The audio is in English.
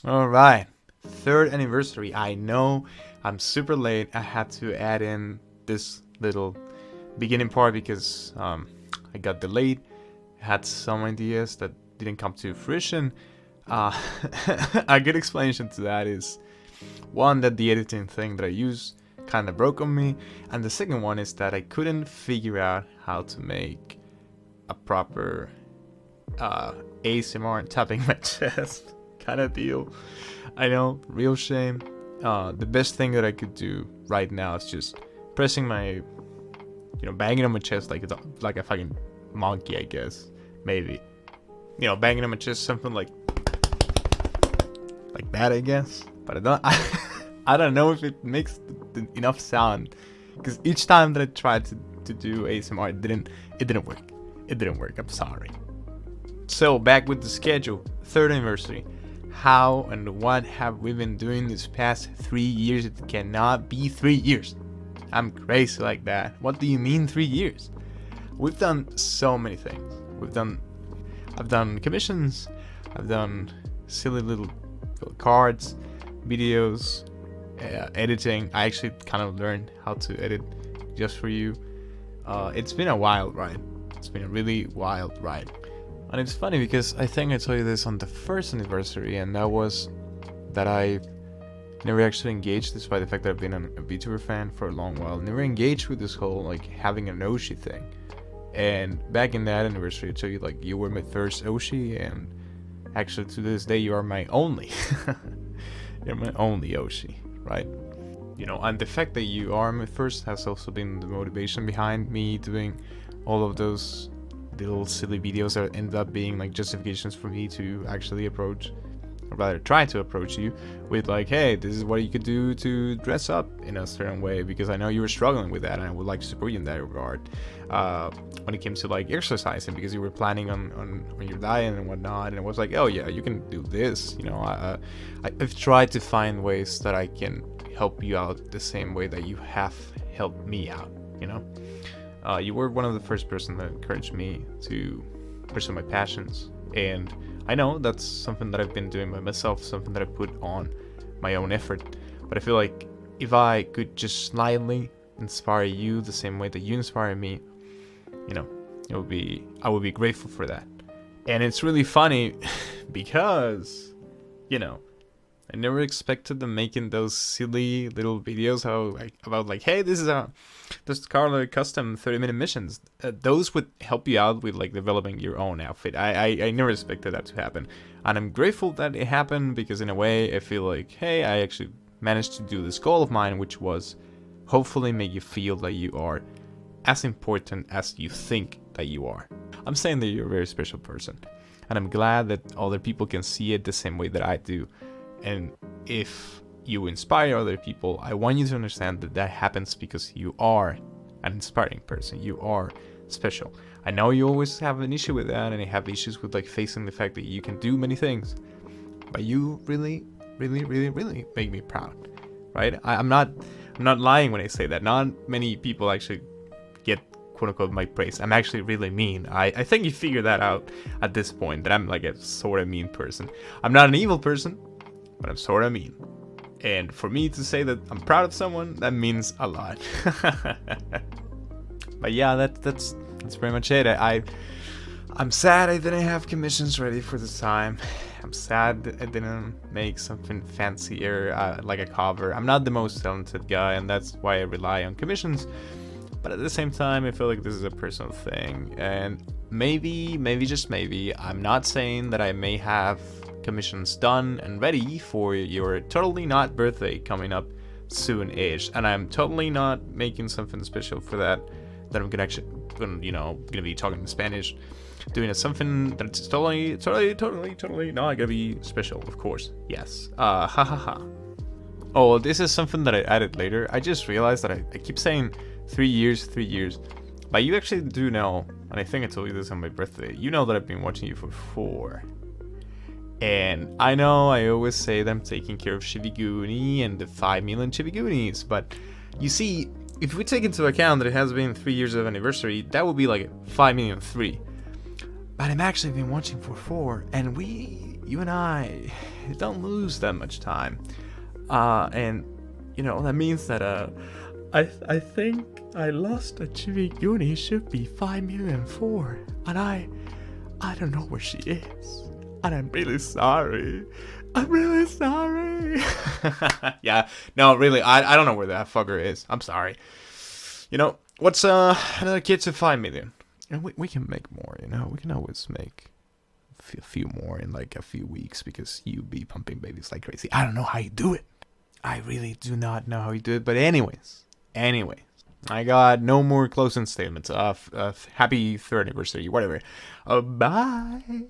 All right, third anniversary. I know I'm super late. I had to add in this little beginning part because I got delayed. I had some ideas that didn't come to fruition. Uh, a good explanation to that is one, that the editing thing that I use kind of broke on me, and the second one is that I couldn't figure out how to make a proper ASMR tapping my chest kind of deal. I know, real shame. The best thing that I could do right now is just pressing my, banging on my chest like a fucking monkey, I guess, maybe. Banging on my chest, something like that, I guess. But I don't, I don't know if it makes enough sound, because each time that I tried to do ASMR, it didn't work. It didn't work. I'm sorry. So back with the schedule. Third anniversary. How and what have we been doing this past 3 years? It cannot be 3 years. I'm crazy like that. What do you mean 3 years? We've done so many things. I've done commissions. I've done silly little cards, videos, editing. I actually kind of learned how to edit just for you. It's been a wild ride. It's been a really wild ride. And it's funny because I think I told you this on the first anniversary, and that was that I never actually engaged, despite the fact that I've been a VTuber fan for a long while. Never engaged with this whole like having an Oshi thing. And back in that anniversary, I told you like you were my first Oshi, and actually to this day you are my only. You're my only Oshi, right? And the fact that you are my first has also been the motivation behind me doing all of those little silly videos that end up being like justifications for me to actually approach, or rather try to approach you with like, hey, this is what you could do to dress up in a certain way, because I know you were struggling with that and I would like to support you in that regard. When it came to like exercising, because you were planning on your diet and whatnot, and it was like, oh yeah, you can do this. I've tried to find ways that I can help you out the same way that you have helped me out. You were one of the first person that encouraged me to pursue my passions, and I know that's something that I've been doing by myself, something that I put on my own effort. But I feel like if I could just slightly inspire you the same way that you inspire me, I would be grateful for that. And it's really funny because, I never expected them making those silly little videos about like, hey, this is Carlo custom 30-minute missions. Those would help you out with like developing your own outfit. I never expected that to happen, and I'm grateful that it happened, because in a way I feel like, hey, I actually managed to do this goal of mine, which was hopefully make you feel that you are as important as you think that you are. I'm saying that you're a very special person, and I'm glad that other people can see it the same way that I do. And if you inspire other people, I want you to understand that that happens because you are an inspiring person. You are special. I know you always have an issue with that, and you have issues with like facing the fact that you can do many things, but you really, really, really, really make me proud, right? I'm not lying when I say that. Not many people actually get quote unquote my praise. I'm actually really mean. I think you figured that out at this point, that I'm like a sort of mean person. I'm not an evil person, but I'm sort of mean. And for me to say that I'm proud of someone, that means a lot. But yeah, that's pretty much it. I'm sad I didn't have commissions ready for this time. I'm sad that I didn't make something fancier, like a cover. I'm not the most talented guy, and that's why I rely on commissions. But at the same time, I feel like this is a personal thing. And maybe, just maybe, I'm not saying that I may have commissions done and ready for your totally not birthday coming up soon-ish, and I'm totally not making something special for that I'm gonna be talking in Spanish, doing something that's totally not gonna be special, of course. Yes. Ha ha ha. Oh, this is something that I added later. I just realized that I keep saying 3 years, but you actually do know, and I think I told you this on my birthday, you know that I've been watching you for 4. And I know I always say that I'm taking care of Shibiguni and the 5 million Shibigunis, but you see, if we take into account that it has been 3 years of anniversary, that would be like 5 million 3. But I'm actually been watching for 4, and we you and I don't lose that much time. And you know that means that I think I lost a Chibi Uni should be 5,000,004, and I don't know where she is, and I'm really sorry. I'm really sorry. Yeah, no, really, I don't know where that fucker is. I'm sorry. You know, what's another kid to 5,000,000? And we can make more, you know. We can always make a few more in like a few weeks because you be pumping babies like crazy. I don't know how you do it. I really do not know how you do it. But anyways, I got no more closing statements. Happy 3rd anniversary, whatever. Bye.